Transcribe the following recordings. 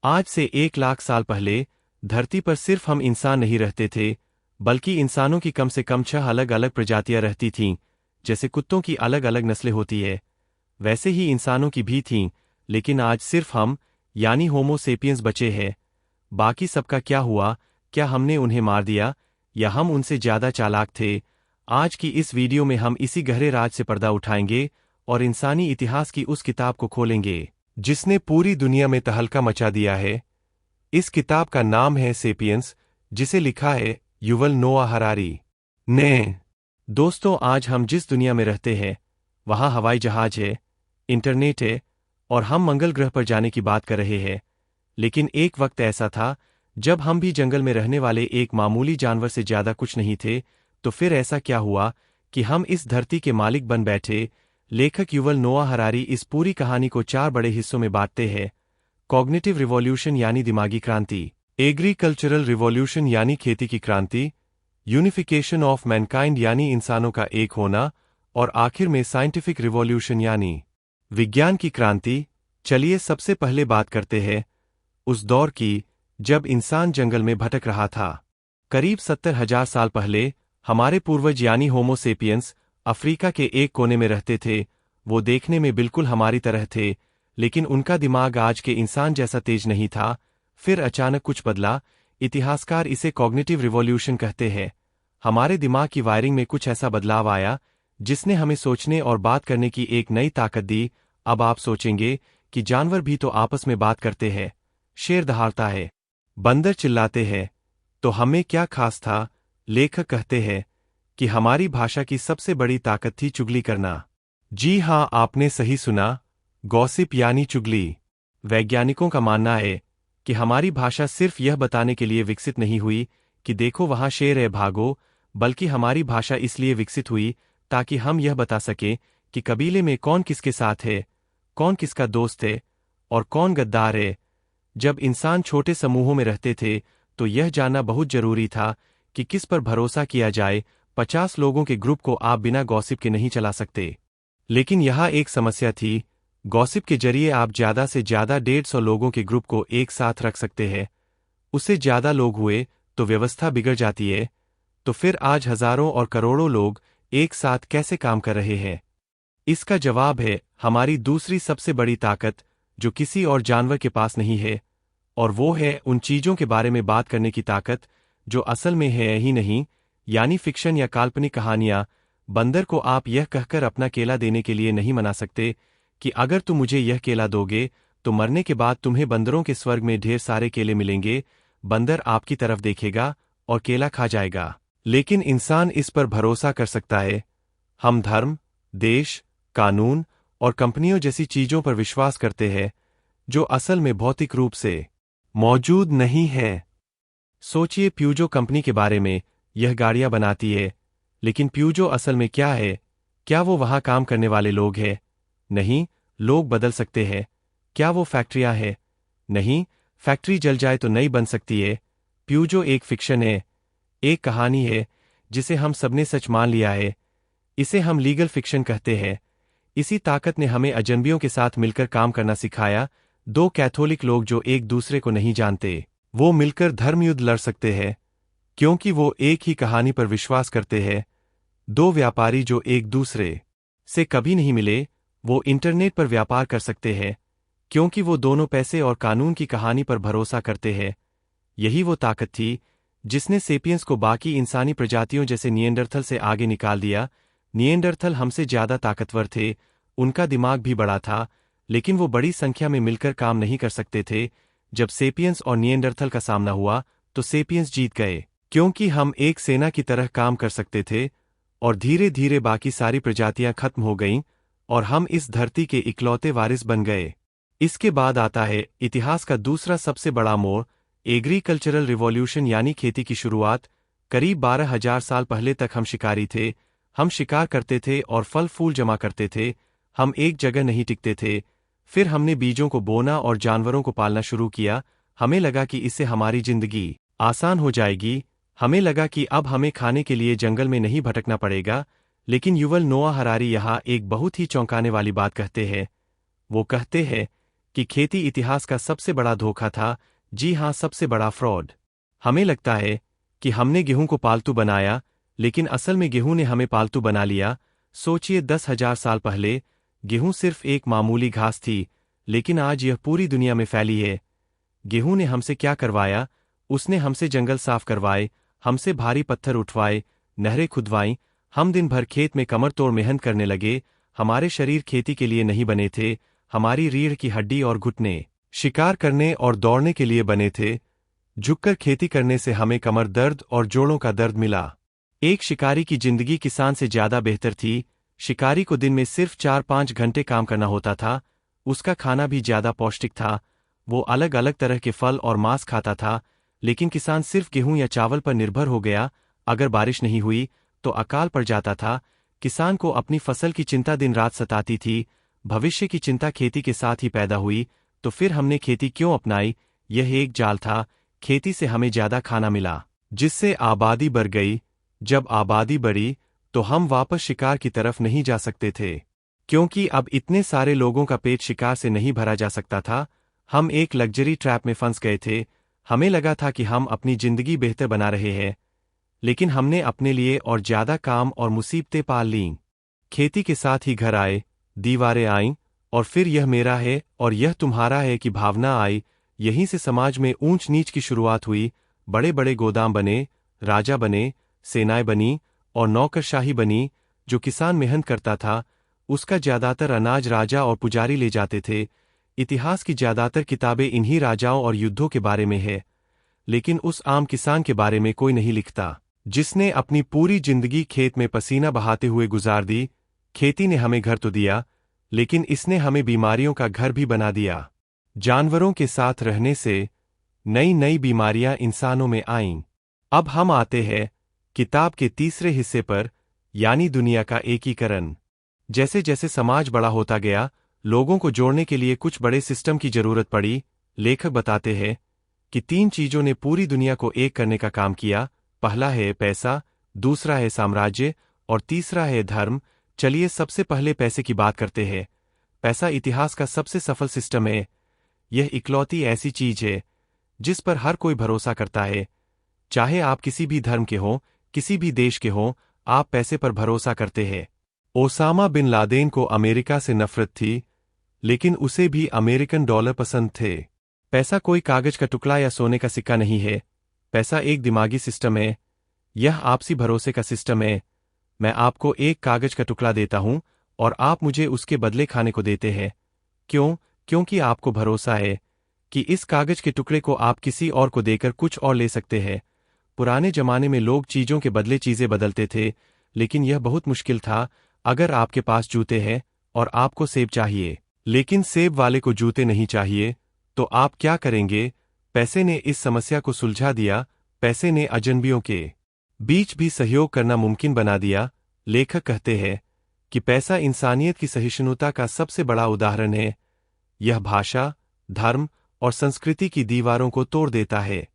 आज से 1 लाख साल पहले धरती पर सिर्फ हम इंसान नहीं रहते थे, बल्कि इंसानों की कम से कम 6 अलग अलग प्रजातियां रहती थीं। जैसे कुत्तों की अलग अलग नस्लें होती है, वैसे ही इंसानों की भी थीं। लेकिन आज सिर्फ हम, यानी होमो सेपियंस बचे हैं। बाकी सबका क्या हुआ? क्या हमने उन्हें मार दिया, या हम उनसे ज्यादा चालाक थे? आज की इस वीडियो में हम इसी गहरे राज से पर्दा उठाएंगे और इंसानी इतिहास की उस किताब को खोलेंगे जिसने पूरी दुनिया में तहलका मचा दिया है। इस किताब का नाम है सेपियंस, जिसे लिखा है युवल नोआ हरारी ने। दोस्तों, आज हम जिस दुनिया में रहते हैं वहां हवाई जहाज है, इंटरनेट है और हम मंगल ग्रह पर जाने की बात कर रहे हैं। लेकिन एक वक्त ऐसा था जब हम भी जंगल में रहने वाले एक मामूली जानवर से ज्यादा कुछ नहीं थे। तो फिर ऐसा क्या हुआ कि हम इस धरती के मालिक बन बैठे? लेखक युवल नोआ हरारी इस पूरी कहानी को 4 बड़े हिस्सों में बांटते हैं। कॉग्निटिव रिवॉल्यूशन यानी दिमागी क्रांति, एग्रीकल्चरल रिवॉल्यूशन यानी खेती की क्रांति, यूनिफिकेशन ऑफ मैनकाइंड यानी इंसानों का एक होना, और आखिर में साइंटिफिक रिवॉल्यूशन यानी विज्ञान की क्रांति। चलिए सबसे पहले बात करते हैं उस दौर की जब इंसान जंगल में भटक रहा था। करीब 70,000 साल पहले हमारे पूर्वज यानी होमो सेपियंस अफ्रीका के एक कोने में रहते थे। वो देखने में बिल्कुल हमारी तरह थे, लेकिन उनका दिमाग आज के इंसान जैसा तेज नहीं था। फिर अचानक कुछ बदला। इतिहासकार इसे कॉग्निटिव रिवॉल्यूशन कहते हैं। हमारे दिमाग की वायरिंग में कुछ ऐसा बदलाव आया जिसने हमें सोचने और बात करने की एक नई ताकत दी। अब आप सोचेंगे कि जानवर भी तो आपस में बात करते हैं, शेर दहाड़ता है, बंदर चिल्लाते हैं, तो हमें क्या खास था? लेखक कहते हैं कि हमारी भाषा की सबसे बड़ी ताकत थी चुगली करना। जी हां, आपने सही सुना, गॉसिप यानी चुगली। वैज्ञानिकों का मानना है कि हमारी भाषा सिर्फ यह बताने के लिए विकसित नहीं हुई कि देखो वहां शेर है भागो, बल्कि हमारी भाषा इसलिए विकसित हुई ताकि हम यह बता सकें कि कबीले में कौन किसके साथ है, कौन किसका दोस्त है और कौन गद्दार है। जब इंसान छोटे समूहों में रहते थे तो यह जानना बहुत जरूरी था कि किस पर भरोसा किया जाए। 50 लोगों के ग्रुप को आप बिना गॉसिप के नहीं चला सकते। लेकिन यहाँ एक समस्या थी, गॉसिप के जरिए आप ज्यादा से ज्यादा 150 लोगों के ग्रुप को एक साथ रख सकते हैं। उससे ज्यादा लोग हुए तो व्यवस्था बिगड़ जाती है। तो फिर आज हजारों और करोड़ों लोग एक साथ कैसे काम कर रहे हैं? इसका जवाब है हमारी दूसरी सबसे बड़ी ताकत, जो किसी और जानवर के पास नहीं है, और वो है उन चीजों के बारे में बात करने की ताकत जो असल में है ही नहीं, यानी फिक्शन या काल्पनिक कहानियां। बंदर को आप यह कहकर अपना केला देने के लिए नहीं मना सकते कि अगर तुम मुझे यह केला दोगे तो मरने के बाद तुम्हें बंदरों के स्वर्ग में ढेर सारे केले मिलेंगे। बंदर आपकी तरफ देखेगा और केला खा जाएगा। लेकिन इंसान इस पर भरोसा कर सकता है। हम धर्म, देश, कानून और कंपनियों जैसी चीजों पर विश्वास करते हैं जो असल में भौतिक रूप से मौजूद नहीं है। सोचिए प्यूजो कंपनी के बारे में, यह गाड़ियां बनाती है, लेकिन प्यूजो असल में क्या है? क्या वो वहां काम करने वाले लोग हैं? नहीं, लोग बदल सकते हैं। क्या वो फैक्ट्रियां हैं? नहीं, फैक्ट्री जल जाए तो नई बन सकती है। प्यूजो एक फिक्शन है, एक कहानी है जिसे हम सबने सच मान लिया है। इसे हम लीगल फिक्शन कहते हैं। इसी ताकत ने हमें अजनबियों के साथ मिलकर काम करना सिखाया। 2 कैथोलिक लोग जो एक दूसरे को नहीं जानते, वो मिलकर धर्मयुद्ध लड़ सकते हैं क्योंकि वो एक ही कहानी पर विश्वास करते हैं। 2 व्यापारी जो एक दूसरे से कभी नहीं मिले, वो इंटरनेट पर व्यापार कर सकते हैं क्योंकि वो दोनों पैसे और कानून की कहानी पर भरोसा करते हैं। यही वो ताकत थी जिसने सेपियंस को बाकी इंसानी प्रजातियों जैसे निएंडरथल से आगे निकाल दिया। निएंडरथल हमसे ज्यादा ताकतवर थे, उनका दिमाग भी बड़ा था, लेकिन वो बड़ी संख्या में मिलकर काम नहीं कर सकते थे। जब सेपियंस और निएंडरथल का सामना हुआ तो सेपियंस जीत गए क्योंकि हम एक सेना की तरह काम कर सकते थे, और धीरे धीरे बाकी सारी प्रजातियां खत्म हो गईं और हम इस धरती के इकलौते वारिस बन गए। इसके बाद आता है इतिहास का दूसरा सबसे बड़ा मोड़, एग्रीकल्चरल रिवॉल्यूशन यानी खेती की शुरुआत। करीब 12,000 साल पहले तक हम शिकारी थे। हम शिकार करते थे और फल फूल जमा करते थे। हम एक जगह नहीं टिकते थे। फिर हमने बीजों को बोना और जानवरों को पालना शुरू किया। हमें लगा कि इससे हमारी जिंदगी आसान हो जाएगी। हमें लगा कि अब हमें खाने के लिए जंगल में नहीं भटकना पड़ेगा। लेकिन युवल नोआ हरारी यहाँ एक बहुत ही चौंकाने वाली बात कहते हैं। वो कहते हैं कि खेती इतिहास का सबसे बड़ा धोखा था, जी हाँ, सबसे बड़ा फ्रॉड। हमें लगता है कि हमने गेहूं को पालतू बनाया, लेकिन असल में गेहूं ने हमें पालतू बना लिया। सोचिए 10,000 साल पहले गेहूं सिर्फ एक मामूली घास थी, लेकिन आज यह पूरी दुनिया में फैली है। गेहूं ने हमसे क्या करवाया? उसने हमसे जंगल साफ करवाए, हमसे भारी पत्थर उठवाए, नहरें खुदवाईं, हम दिन भर खेत में कमर तोड़ मेहनत करने लगे। हमारे शरीर खेती के लिए नहीं बने थे, हमारी रीढ़ की हड्डी और घुटने शिकार करने और दौड़ने के लिए बने थे। झुककर खेती करने से हमें कमर दर्द और जोड़ों का दर्द मिला। एक शिकारी की जिंदगी किसान से ज्यादा बेहतर थी। शिकारी को दिन में सिर्फ 4-5 घंटे काम करना होता था। उसका खाना भी ज्यादा पौष्टिक था। वो अलग अलग तरह के फल और मांस खाता था। लेकिन किसान सिर्फ गेहूं या चावल पर निर्भर हो गया। अगर बारिश नहीं हुई तो अकाल पड़ जाता था। किसान को अपनी फसल की चिंता दिन रात सताती थी। भविष्य की चिंता खेती के साथ ही पैदा हुई। तो फिर हमने खेती क्यों अपनाई? यह एक जाल था। खेती से हमें ज्यादा खाना मिला, जिससे आबादी बढ़ गई। जब आबादी बढ़ी तो हम वापस शिकार की तरफ नहीं जा सकते थे, क्योंकि अब इतने सारे लोगों का पेट शिकार से नहीं भरा जा सकता था। हम एक लग्जरी ट्रैप में फंस गए थे। हमें लगा था कि हम अपनी जिंदगी बेहतर बना रहे हैं, लेकिन हमने अपने लिए और ज्यादा काम और मुसीबतें पाल लीं। खेती के साथ ही घर आए, दीवारें आईं, और फिर यह मेरा है और यह तुम्हारा है की भावना आई। यहीं से समाज में ऊंच नीच की शुरुआत हुई। बड़े बड़े गोदाम बने, राजा बने, सेनाएं बनी और नौकरशाही बनी। जो किसान मेहनत करता था, उसका ज्यादातर अनाज राजा और पुजारी ले जाते थे। इतिहास की ज्यादातर किताबें इन्हीं राजाओं और युद्धों के बारे में है, लेकिन उस आम किसान के बारे में कोई नहीं लिखता, जिसने अपनी पूरी जिंदगी खेत में पसीना बहाते हुए गुजार दी। खेती ने हमें घर तो दिया, लेकिन इसने हमें बीमारियों का घर भी बना दिया। जानवरों के साथ रहने से नई नई बीमारियां इंसानों में आईं। अब हम आते हैं किताब के तीसरे हिस्से पर, यानी दुनिया का एकीकरण। जैसे जैसे समाज बड़ा होता गया, लोगों को जोड़ने के लिए कुछ बड़े सिस्टम की जरूरत पड़ी। लेखक बताते हैं कि 3 चीजों ने पूरी दुनिया को एक करने का काम किया। पहला है पैसा, दूसरा है साम्राज्य और तीसरा है धर्म। चलिए सबसे पहले पैसे की बात करते हैं। पैसा इतिहास का सबसे सफल सिस्टम है। यह इकलौती ऐसी चीज है जिस पर हर कोई भरोसा करता है। चाहे आप किसी भी धर्म के हों, किसी भी देश के हों, आप पैसे पर भरोसा करते हैं। ओसामा बिन लादेन को अमेरिका से नफरत थी, लेकिन उसे भी अमेरिकन डॉलर पसंद थे। पैसा कोई कागज का टुकड़ा या सोने का सिक्का नहीं है। पैसा एक दिमागी सिस्टम है। यह आपसी भरोसे का सिस्टम है। मैं आपको एक कागज का टुकड़ा देता हूं और आप मुझे उसके बदले खाने को देते हैं। क्यों? क्योंकि आपको भरोसा है कि इस कागज के टुकड़े को आप किसी और को देकर कुछ और ले सकते हैं। पुराने जमाने में लोग चीजों के बदले चीजें बदलते थे, लेकिन यह बहुत मुश्किल था। अगर आपके पास जूते हैं और आपको सेब चाहिए, लेकिन सेब वाले को जूते नहीं चाहिए, तो आप क्या करेंगे? पैसे ने इस समस्या को सुलझा दिया। पैसे ने अजनबियों के बीच भी सहयोग करना मुमकिन बना दिया। लेखक कहते हैं कि पैसा इंसानियत की सहिष्णुता का सबसे बड़ा उदाहरण है। यह भाषा, धर्म और संस्कृति की दीवारों को तोड़ देता है।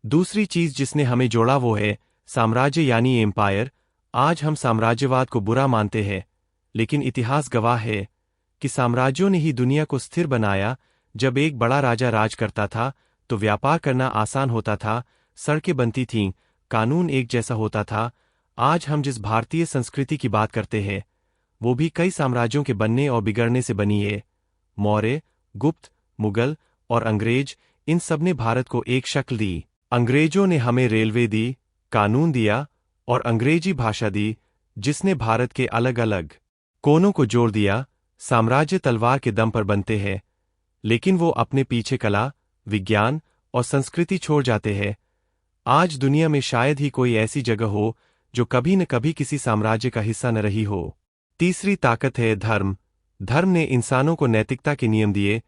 दूसरी चीज जिसने हमें जोड़ा वो है साम्राज्य, यानी एम्पायर। आज हम साम्राज्यवाद को बुरा मानते हैं, लेकिन इतिहास गवाह है कि साम्राज्यों ने ही दुनिया को स्थिर बनाया। जब एक बड़ा राजा राज करता था तो व्यापार करना आसान होता था, सड़कें बनती थीं, कानून एक जैसा होता था। आज हम जिस भारतीय संस्कृति की बात करते हैं, वो भी कई साम्राज्यों के बनने और बिगड़ने से बनी है। मौर्य, गुप्त, मुगल और अंग्रेज, इन सब ने भारत को एक शक्ल दी। अंग्रेजों ने हमें रेलवे दी, कानून दिया और अंग्रेजी भाषा दी, जिसने भारत के अलग अलग कोनों को जोड़ दिया। साम्राज्य तलवार के दम पर बनते हैं, लेकिन वो अपने पीछे कला, विज्ञान और संस्कृति छोड़ जाते हैं। आज दुनिया में शायद ही कोई ऐसी जगह हो जो कभी न कभी किसी साम्राज्य का हिस्सा न रही हो। तीसरी ताकत है धर्म। धर्म ने इंसानों को नैतिकता के नियम दिए।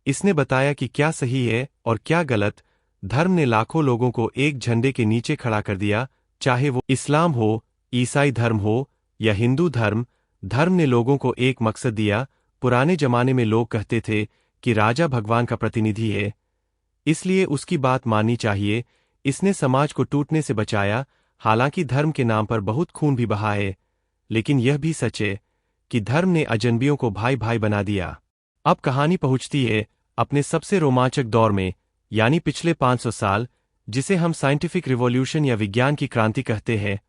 इसने बताया कि क्या सही है और क्या गलत। धर्म ने लाखों लोगों को एक झंडे के नीचे खड़ा कर दिया, चाहे वो इस्लाम हो, ईसाई धर्म हो या हिंदू धर्म। धर्म ने लोगों को एक मकसद दिया। पुराने जमाने में लोग कहते थे कि राजा भगवान का प्रतिनिधि है, इसलिए उसकी बात माननी चाहिए। इसने समाज को टूटने से बचाया। हालांकि धर्म के नाम पर बहुत खून भी बहा है, लेकिन यह भी सच है कि धर्म ने अजनबियों को भाई भाई बना दिया। अब कहानी पहुंचती है अपने सबसे रोमांचक दौर में, यानी पिछले 500 साल, जिसे हम साइंटिफिक रिवॉल्यूशन या विज्ञान की क्रांति कहते हैं,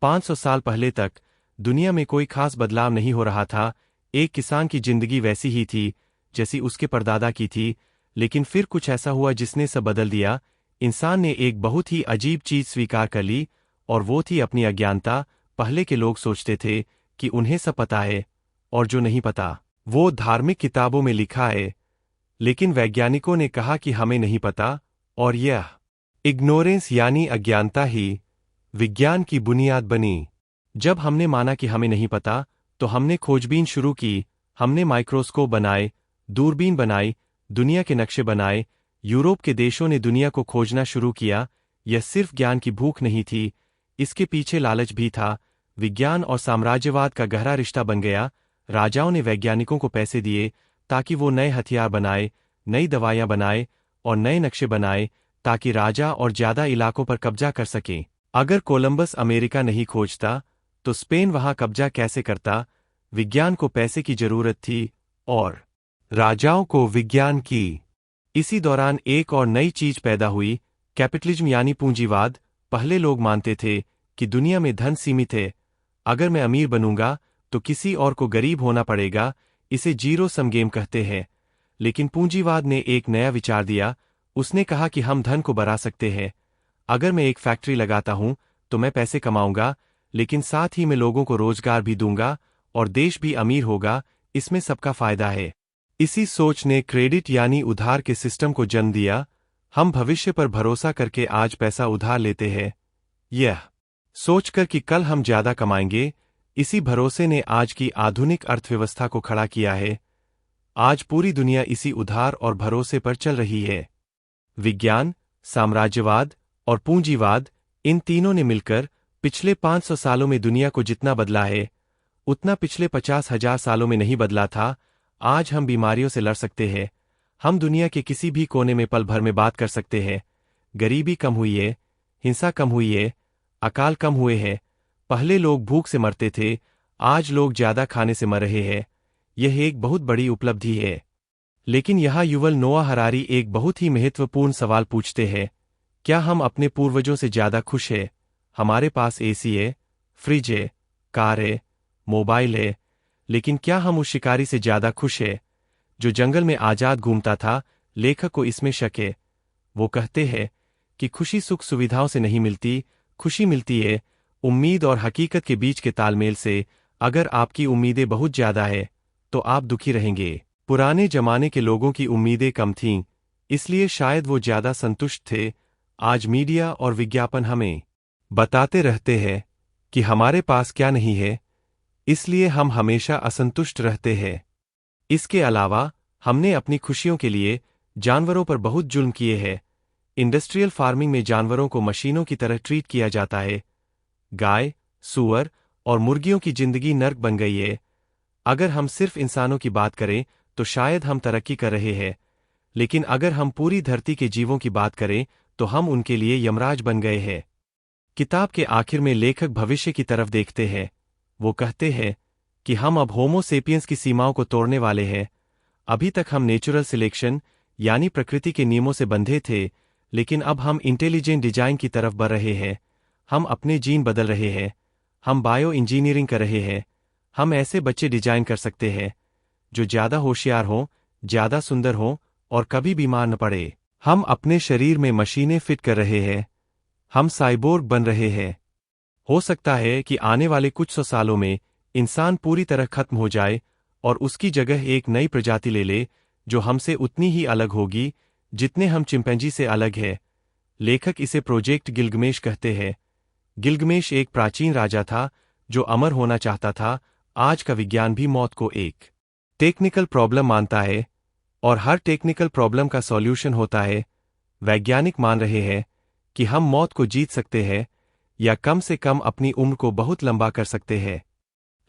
500 साल पहले तक दुनिया में कोई खास बदलाव नहीं हो रहा था। एक किसान की जिंदगी वैसी ही थी जैसी उसके परदादा की थी, लेकिन फिर कुछ ऐसा हुआ जिसने सब बदल दिया। इंसान ने एक बहुत ही अजीब चीज स्वीकार कर ली, और वो थी अपनी अज्ञानता। पहले के लोग सोचते थे कि उन्हें सब पता है, और जो नहीं पता वो धार्मिक किताबों में लिखा है। लेकिन वैज्ञानिकों ने कहा कि हमें नहीं पता, और यह इग्नोरेंस यानी अज्ञानता ही विज्ञान की बुनियाद बनी। जब हमने माना कि हमें नहीं पता, तो हमने खोजबीन शुरू की। हमने माइक्रोस्कोप बनाए, दूरबीन बनाई, दुनिया के नक्शे बनाए। यूरोप के देशों ने दुनिया को खोजना शुरू किया। यह सिर्फ ज्ञान की भूख नहीं थी, इसके पीछे लालच भी था। विज्ञान और साम्राज्यवाद का गहरा रिश्ता बन गया। राजाओं ने वैज्ञानिकों को पैसे दिए ताकि वो नए हथियार बनाए, नई दवाइयां बनाए और नए नक्शे बनाए, ताकि राजा और ज्यादा इलाकों पर कब्जा कर सकें। अगर कोलंबस अमेरिका नहीं खोजता, तो स्पेन वहां कब्जा कैसे करता? विज्ञान को पैसे की जरूरत थी, और राजाओं को विज्ञान की। इसी दौरान एक और नई चीज पैदा हुई, कैपिटलिज्म यानी पूंजीवाद। पहले लोग मानते थे कि दुनिया में धन सीमित है। अगर मैं अमीर बनूंगा तो किसी और को गरीब होना पड़ेगा। इसे जीरो सम गेम कहते हैं। लेकिन पूंजीवाद ने एक नया विचार दिया। उसने कहा कि हम धन को बढ़ा सकते हैं। अगर मैं एक फैक्ट्री लगाता हूं तो मैं पैसे कमाऊंगा, लेकिन साथ ही मैं लोगों को रोजगार भी दूंगा, और देश भी अमीर होगा। इसमें सबका फायदा है। इसी सोच ने क्रेडिट यानी उधार के सिस्टम को जन्म दिया। हम भविष्य पर भरोसा करके आज पैसा उधार लेते हैं, यह सोचकर कि कल हम ज्यादा कमाएंगे। इसी भरोसे ने आज की आधुनिक अर्थव्यवस्था को खड़ा किया है। आज पूरी दुनिया इसी उधार और भरोसे पर चल रही है। विज्ञान, साम्राज्यवाद और पूंजीवाद, इन तीनों ने मिलकर पिछले 500 सालों में दुनिया को जितना बदला है, उतना पिछले 50,000 सालों में नहीं बदला था। आज हम बीमारियों से लड़ सकते हैं। हम दुनिया के किसी भी कोने में पल भर में बात कर सकते हैं। गरीबी कम हुई है, हिंसा कम हुई है, अकाल कम हुए हैं। पहले लोग भूख से मरते थे, आज लोग ज्यादा खाने से मर रहे हैं। यह एक बहुत बड़ी उपलब्धि है। लेकिन यहाँ युवल नोआ हरारी एक बहुत ही महत्वपूर्ण सवाल पूछते हैं, क्या हम अपने पूर्वजों से ज्यादा खुश हैं? हमारे पास एसी है, फ्रिज है, कार है, मोबाइल है, लेकिन क्या हम उस शिकारी से ज्यादा खुश हैं जो जंगल में आजाद घूमता था? लेखक को इसमें शक है। वो कहते हैं कि खुशी सुख सुविधाओं से नहीं मिलती, खुशी मिलती है उम्मीद और हकीकत के बीच के तालमेल से। अगर आपकी उम्मीदें बहुत ज्यादा है तो आप दुखी रहेंगे। पुराने जमाने के लोगों की उम्मीदें कम थीं, इसलिए शायद वो ज्यादा संतुष्ट थे। आज मीडिया और विज्ञापन हमें बताते रहते हैं कि हमारे पास क्या नहीं है, इसलिए हम हमेशा असंतुष्ट रहते हैं। इसके अलावा हमने अपनी खुशियों के लिए जानवरों पर बहुत जुल्म किए हैं। इंडस्ट्रियल फार्मिंग में जानवरों को मशीनों की तरह ट्रीट किया जाता है। गाय, सूअर और मुर्गियों की जिंदगी नर्क बन गई है। अगर हम सिर्फ इंसानों की बात करें तो शायद हम तरक्की कर रहे हैं, लेकिन अगर हम पूरी धरती के जीवों की बात करें तो हम उनके लिए यमराज बन गए हैं। किताब के आखिर में लेखक भविष्य की तरफ देखते हैं। वो कहते हैं कि हम अब होमो सेपियंस की सीमाओं को तोड़ने वाले हैं। अभी तक हम नेचुरल सिलेक्शन यानी प्रकृति के नियमों से बंधे थे, लेकिन अब हम इंटेलिजेंट डिजाइन की तरफ बढ़ रहे हैं। हम अपने जीन बदल रहे हैं, हम बायो इंजीनियरिंग कर रहे हैं। हम ऐसे बच्चे डिजाइन कर सकते हैं जो ज्यादा होशियार हों, ज्यादा सुंदर हों और कभी बीमार न पड़े। हम अपने शरीर में मशीनें फिट कर रहे हैं। हम साइबोर्ग बन रहे हैं। हो सकता है कि आने वाले कुछ सौ सालों में इंसान पूरी तरह खत्म हो जाए और उसकी जगह एक नई प्रजाति ले ले जो हमसे उतनी ही अलग होगी जितने हम चिंपैंजी से अलग है। लेखक इसे प्रोजेक्ट गिल्गमेश कहते हैं। गिल्गमेश एक प्राचीन राजा था जो अमर होना चाहता था। आज का विज्ञान भी मौत को एक टेक्निकल प्रॉब्लम मानता है, और हर टेक्निकल प्रॉब्लम का सॉल्यूशन होता है। वैज्ञानिक मान रहे हैं कि हम मौत को जीत सकते हैं, या कम से कम अपनी उम्र को बहुत लंबा कर सकते हैं।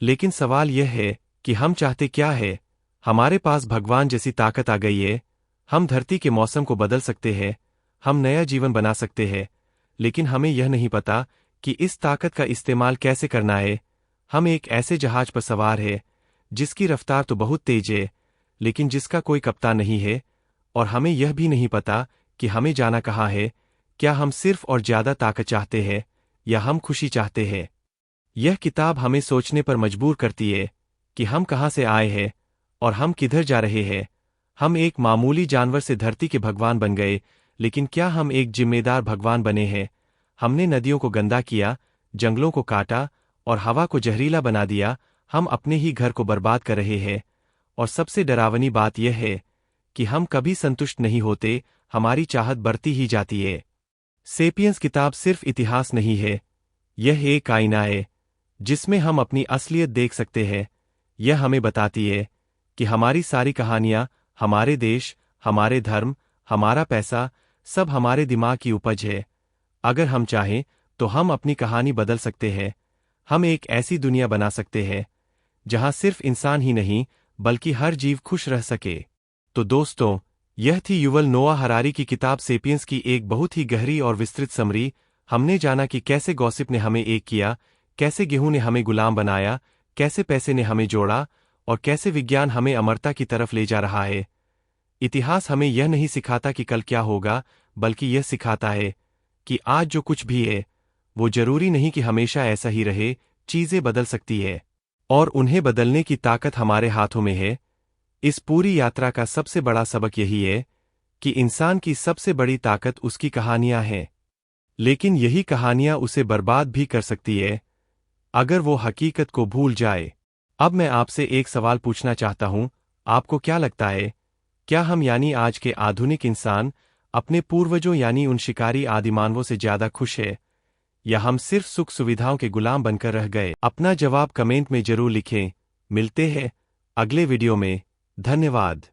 लेकिन सवाल यह है कि हम चाहते क्या है? हमारे पास भगवान जैसी ताकत आ गई है। हम धरती के मौसम को बदल सकते हैं, हम नया जीवन बना सकते हैं, लेकिन हमें यह नहीं पता कि इस ताकत का इस्तेमाल कैसे करना है। हम एक ऐसे जहाज पर सवार हैं जिसकी रफ्तार तो बहुत तेज है, लेकिन जिसका कोई कप्तान नहीं है। और हमें यह भी नहीं पता कि हमें जाना कहाँ है। क्या हम सिर्फ और ज्यादा ताकत चाहते हैं या हम खुशी चाहते हैं? यह किताब हमें सोचने पर मजबूर करती है कि हम कहाँ से आए हैं और हम किधर जा रहे हैं। हम एक मामूली जानवर से धरती के भगवान बन गए, लेकिन क्या हम एक जिम्मेदार भगवान बने हैं? हमने नदियों को गंदा किया, जंगलों को काटा और हवा को जहरीला बना दिया। हम अपने ही घर को बर्बाद कर रहे हैं। और सबसे डरावनी बात यह है कि हम कभी संतुष्ट नहीं होते, हमारी चाहत बढ़ती ही जाती है। सेपियंस किताब सिर्फ इतिहास नहीं है, यह एक आईना है जिसमें हम अपनी असलियत देख सकते हैं। यह हमें बताती है कि हमारी सारी कहानियां, हमारे देश, हमारे धर्म, हमारा पैसा, सब हमारे दिमाग की उपज है। अगर हम चाहें तो हम अपनी कहानी बदल सकते हैं। हम एक ऐसी दुनिया बना सकते हैं जहां सिर्फ इंसान ही नहीं बल्कि हर जीव खुश रह सके। तो दोस्तों, यह थी युवल नोआ हरारी की किताब सेपियंस की एक बहुत ही गहरी और विस्तृत समरी। हमने जाना कि कैसे गॉसिप ने हमें एक किया, कैसे गेहूं ने हमें गुलाम बनाया, कैसे पैसे ने हमें जोड़ा और कैसे विज्ञान हमें अमरता की तरफ ले जा रहा है। इतिहास हमें यह नहीं सिखाता कि कल क्या होगा, बल्कि यह सिखाता है कि आज जो कुछ भी है वो जरूरी नहीं कि हमेशा ऐसा ही रहे। चीजें बदल सकती है और उन्हें बदलने की ताकत हमारे हाथों में है। इस पूरी यात्रा का सबसे बड़ा सबक यही है कि इंसान की सबसे बड़ी ताकत उसकी कहानियां हैं, लेकिन यही कहानियां उसे बर्बाद भी कर सकती है अगर वो हकीकत को भूल जाए। अब मैं आपसे एक सवाल पूछना चाहता हूं, आपको क्या लगता है, क्या हम यानी आज के आधुनिक इंसान अपने पूर्वजों यानी उन शिकारी आदिमानवों से ज्यादा खुश है, या हम सिर्फ सुख सुविधाओं के गुलाम बनकर रह गए? अपना जवाब कमेंट में जरूर लिखें। मिलते हैं अगले वीडियो में। धन्यवाद।